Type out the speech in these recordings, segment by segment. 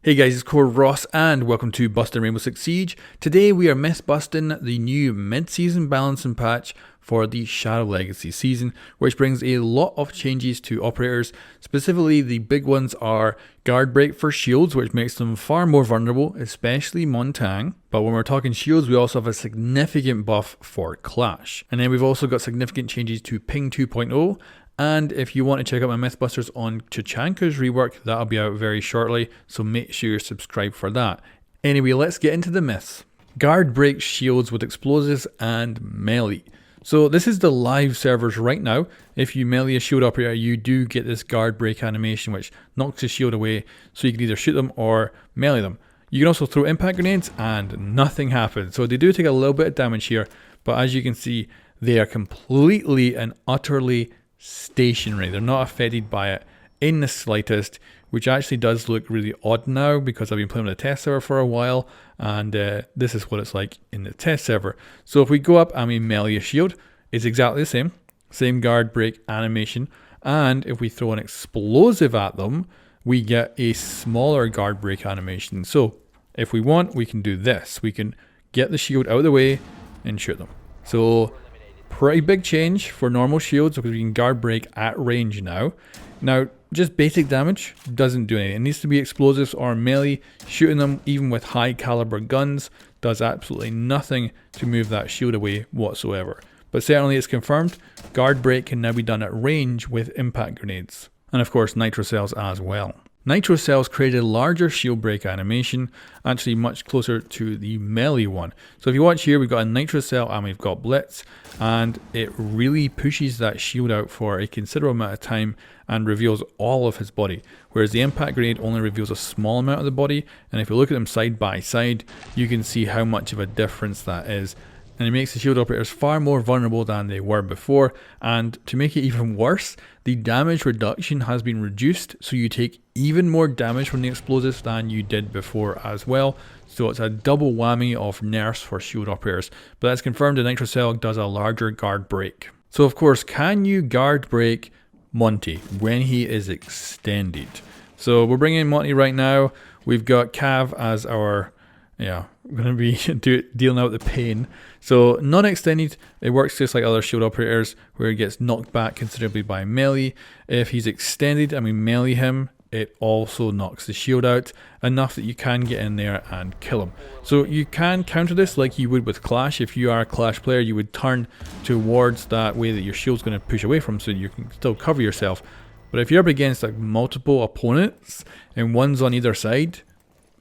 Hey guys, it's Core Ross and welcome to Busting Rainbow Six Siege. Today we are myth-busting the new mid-season balancing patch for the Shadow Legacy season, which brings a lot of changes to operators. Specifically, the big ones are guard break for shields, which makes them far more vulnerable, especially Monty. But when we're talking shields, we also have a significant buff for Clash. And then we've also got significant changes to Ping 2.0. And if you want to check out my Mythbusters on Chachanka's rework, that'll be out very shortly, so make sure you're subscribed for that. Anyway, let's get into the myths. Guard breaks shields with explosives and melee. So this is the live servers right now. If you melee a shield operator, you do get this guard break animation, which knocks the shield away, so you can either shoot them or melee them. You can also throw impact grenades and nothing happens. So they do take a little bit of damage here, but as you can see, they are completely and utterly stationary. They're not affected by it in the slightest, which actually does look really odd now because I've been playing on the test server for a while, and this is what it's like in the test server. So if we go up and we melee a shield, it's exactly the same guard break animation, and if we throw an explosive at them, we get a smaller guard break animation. So if we want, we can do this. We can get the shield out of the way and shoot them. So pretty big change for normal shields because we can guard break at range now. Now, just basic damage doesn't do anything. It needs to be explosives or melee. Shooting them, even with high caliber guns, does absolutely nothing to move that shield away whatsoever. But certainly it's confirmed, guard break can now be done at range with impact grenades. And of course, Nitro Cells as well. Nitro Cells created a larger shield break animation, actually much closer to the melee one. So if you watch here, we've got a Nitro Cell and we've got Blitz, and it really pushes that shield out for a considerable amount of time and reveals all of his body. Whereas the impact grenade only reveals a small amount of the body, and if you look at them side by side, you can see how much of a difference that is. And it makes the shield operators far more vulnerable than they were before, and to make it even worse, the damage reduction has been reduced, so you take even more damage from the explosives than you did before as well. So it's a double whammy of nerfs for shield operators, but that's confirmed the Nitro Cell does a larger guard break. So of course, can you guard break Monty when he is extended? So we're bringing in Monty right now. We've got Cav as our we're going to be dealing out the pain. So non-extended, it works just like other shield operators where he gets knocked back considerably by melee. If he's extended and we melee him, it also knocks the shield out enough that you can get in there and kill him. So you can counter this like you would with Clash. If you are a Clash player, you would turn towards that way that your shield's going to push away from, so you can still cover yourself. But if you're up against like multiple opponents and one's on either side,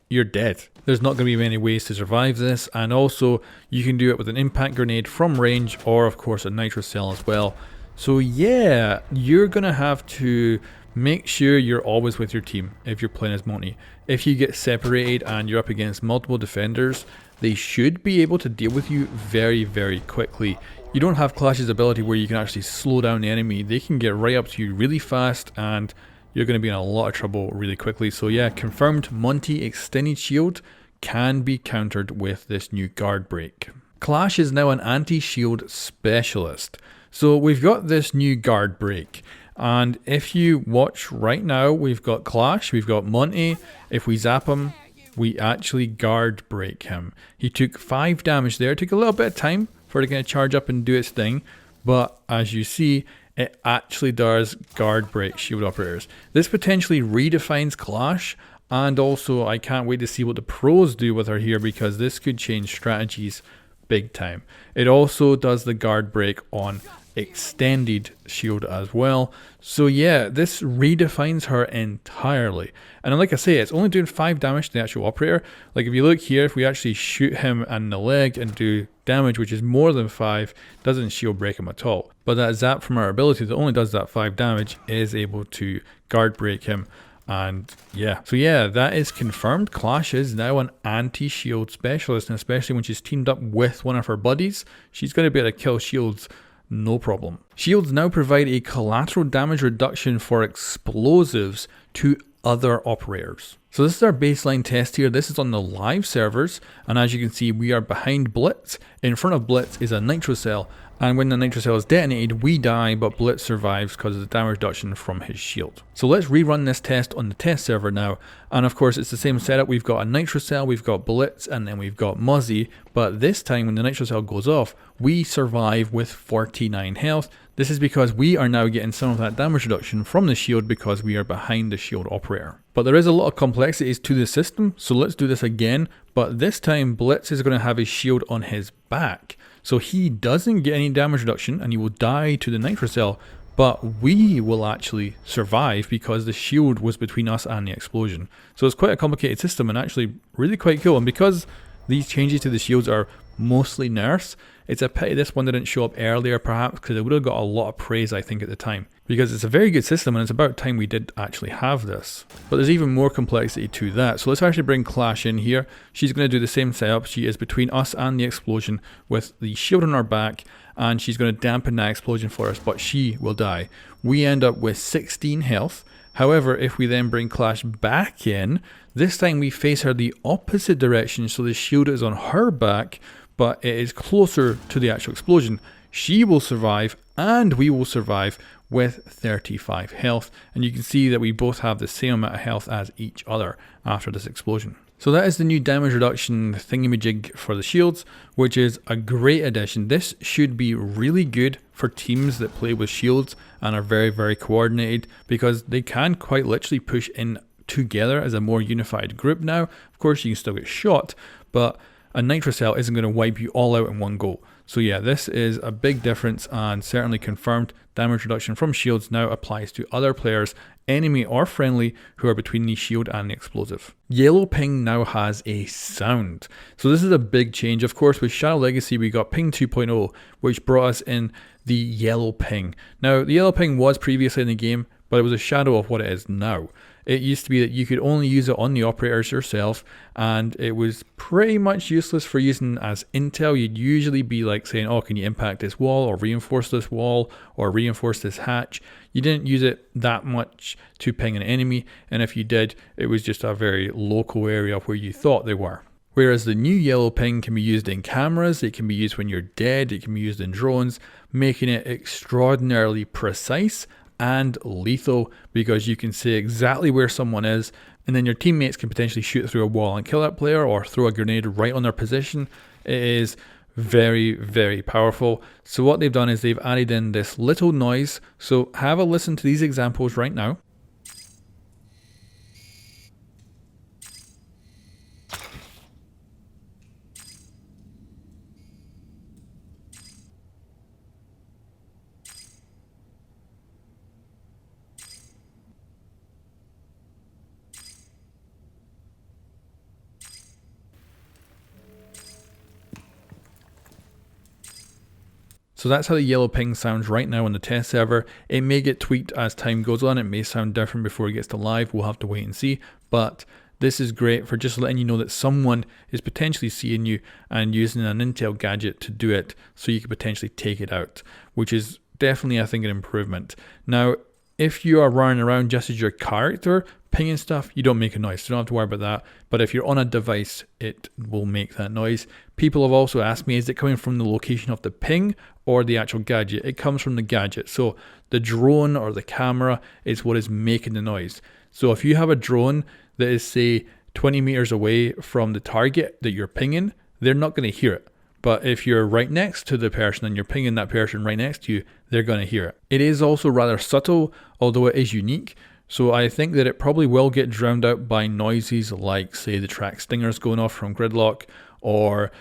you're dead. There's not going to be many ways to survive this, and also you can do it with an impact grenade from range or of course a Nitro Cell as well. So yeah, you're going to have to make sure you're always with your team if you're playing as Monty. If you get separated and you're up against multiple defenders, they should be able to deal with you very, very quickly. You don't have Clash's ability where you can actually slow down the enemy. They can get right up to you really fast and you're going to be in a lot of trouble really quickly. So yeah, confirmed Monty extended shield can be countered with this new guard break. Clash is now an anti-shield specialist. So we've got this new guard break. And if you watch right now, we've got Clash, we've got Monty. If we zap him, we actually guard break him. He took 5 damage there. It took a little bit of time for it to kind of charge up and do its thing. But as you see, it actually does guard break shield operators. This potentially redefines Clash, and also I can't wait to see what the pros do with her here because this could change strategies big time. It also does the guard break on extended shield as well. So yeah, this redefines her entirely. And like I say, it's only doing 5 damage to the actual operator. Like if you look here, if we actually shoot him in the leg and do damage, which is more than 5, doesn't shield break him at all. But that zap from our ability that only does that 5 damage is able to guard break him. And yeah, so yeah, that is confirmed. Clash is now an anti-shield specialist, and especially when she's teamed up with one of her buddies, she's going to be able to kill shields no problem. Shields now provide a collateral damage reduction for explosives to other operators. So this is our baseline test here. This is on the live servers, and as you can see, we are behind Blitz. In front of Blitz is a Nitro Cell, and when the Nitro Cell is detonated, we die, but Blitz survives because of the damage reduction from his shield. So let's rerun this test on the test server now, and of course it's the same setup. We've got a Nitro Cell, we've got Blitz, and then we've got Muzzy, but this time when the Nitro Cell goes off, we survive with 49 health. This is because we are now getting some of that damage reduction from the shield because we are behind the shield operator. But there is a lot of complexities to the system, so let's do this again. But this time Blitz is going to have his shield on his back. So he doesn't get any damage reduction and he will die to the Nitro Cell, but we will actually survive because the shield was between us and the explosion. So it's quite a complicated system and actually really quite cool. And because these changes to the shields are mostly nerfs, it's a pity this one didn't show up earlier perhaps, because it would have got a lot of praise I think at the time. Because it's a very good system and it's about time we did actually have this. But there's even more complexity to that. So let's actually bring Clash in here. She's going to do the same setup. She is between us and the explosion with the shield on her back, and she's going to dampen that explosion for us, but she will die. We end up with 16 health. However, if we then bring Clash back in, this time we face her the opposite direction, so the shield is on her back, but it is closer to the actual explosion. She will survive and we will survive with 35 health, and you can see that we both have the same amount of health as each other after this explosion. So that is the new damage reduction thingamajig for the shields, which is a great addition. This should be really good for teams that play with shields and are very, very coordinated, because they can quite literally push in together as a more unified group now. Of course, you can still get shot, but a Nitro Cell isn't going to wipe you all out in one go. So yeah, this is a big difference and certainly confirmed. Damage reduction from shields now applies to other players, enemy or friendly, who are between the shield and the explosive. Yellow ping now has a sound. So this is a big change. Of course, with Shadow Legacy, we got ping 2.0, which brought us in the yellow ping. Now, the yellow ping was previously in the game, but it was a shadow of what it is now. It used to be that you could only use it on the operators yourself, and it was pretty much useless for using as intel. You'd usually be like saying, oh, can you impact this wall, or reinforce this wall, or reinforce this hatch. You didn't use it that much to ping an enemy, and if you did, it was just a very local area where you thought they were. Whereas the new yellow ping can be used in cameras, it can be used when you're dead, it can be used in drones, making it extraordinarily precise and lethal, because you can say exactly where someone is, and then your teammates can potentially shoot through a wall and kill that player, or throw a grenade right on their position. It is very, very powerful. So what they've done is they've added in this little noise. So have a listen to these examples right now. So that's how the yellow ping sounds right now on the test server. It may get tweaked as time goes on. It may sound different before it gets to live. We'll have to wait and see. But this is great for just letting you know that someone is potentially seeing you and using an intel gadget to do it, so you can potentially take it out, which is definitely, I think, an improvement. Now, if you are running around just as your character pinging stuff, you don't make a noise, so you don't have to worry about that. But if you're on a device, it will make that noise. People have also asked me, is it coming from the location of the ping or the actual gadget? It comes from the gadget. So the drone or the camera is what is making the noise. So if you have a drone that is, say, 20 meters away from the target that you're pinging, they're not going to hear it. But if you're right next to the person and you're pinging that person right next to you, they're going to hear it. It is also rather subtle, although it is unique. So I think that it probably will get drowned out by noises like, say, the track stingers going off from Gridlock, or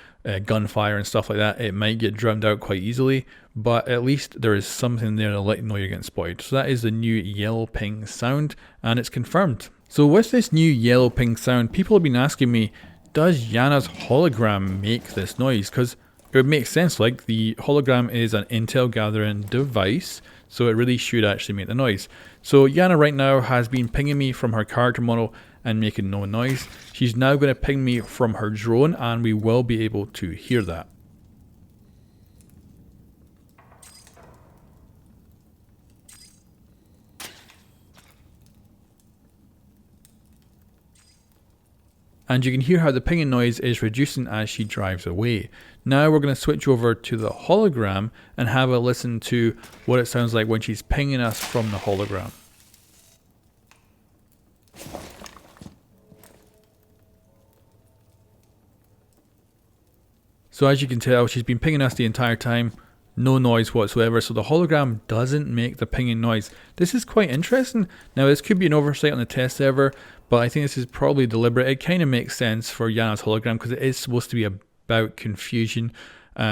gunfire and stuff like that. It might get drowned out quite easily, but at least there is something there to let you know you're getting spotted. So that is the new yellow ping sound, and it's confirmed. So with this new yellow ping sound, people have been asking me, does Yana's hologram make this noise? Because it would make sense, like the hologram is an intel gathering device, so it really should actually make the noise. So Yana right now has been pinging me from her character model and making no noise. She's now going to ping me from her drone, and we will be able to hear that. and you can hear how the pinging noise is reducing as she drives away. Now we're going to switch over to the hologram and have a listen to what it sounds like when she's pinging us from the hologram. So as you can tell, she's been pinging us the entire time, no noise whatsoever, so the hologram doesn't make the pinging noise. This is quite interesting. Now this could be an oversight on the test server, but I think this is probably deliberate. It kind of makes sense for Yana's hologram because it is supposed to be about confusion.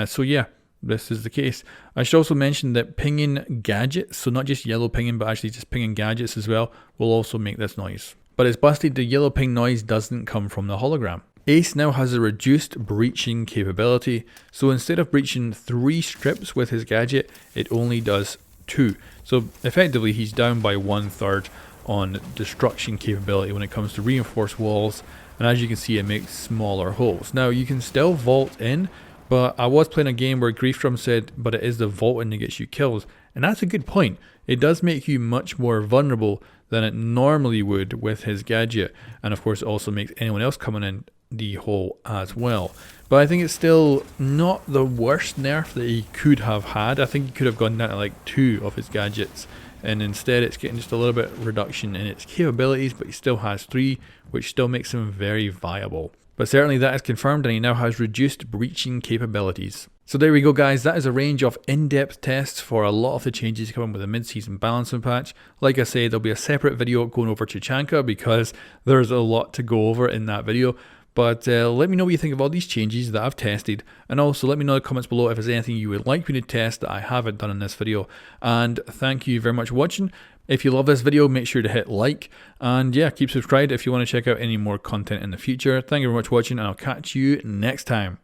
So yeah, this is the case. I should also mention that pinging gadgets, so not just yellow pinging, but actually just pinging gadgets as well, will also make this noise. But it's busted, the yellow ping noise doesn't come from the hologram. Ace now has a reduced breaching capability, so instead of breaching 3 strips with his gadget, it only does 2. So effectively he's down by 1/3 on destruction capability when it comes to reinforced walls, and as you can see it makes smaller holes. Now you can still vault in, but I was playing a game where Griefdrum said, but it is the vaulting that gets you kills, and that's a good point. It does make you much more vulnerable than it normally would with his gadget, and of course it also makes anyone else coming in the hole as well. But I think it's still not the worst nerf that he could have had. I think he could have gone down to like 2 of his gadgets, and instead it's getting just a little bit reduction in its capabilities, but he still has 3, which still makes him very viable. But certainly that is confirmed, and he now has reduced breaching capabilities. So there we go guys, that is a range of in-depth tests for a lot of the changes coming with the mid-season balancing patch. Like I say, there'll be a separate video going over Chachanka because there's a lot to go over in that video. But let me know what you think of all these changes that I've tested, and also let me know in the comments below if there's anything you would like me to test that I haven't done in this video. And thank you very much for watching. If you love this video, make sure to hit like, and yeah, keep subscribed if you want to check out any more content in the future. Thank you very much for watching, and I'll catch you next time.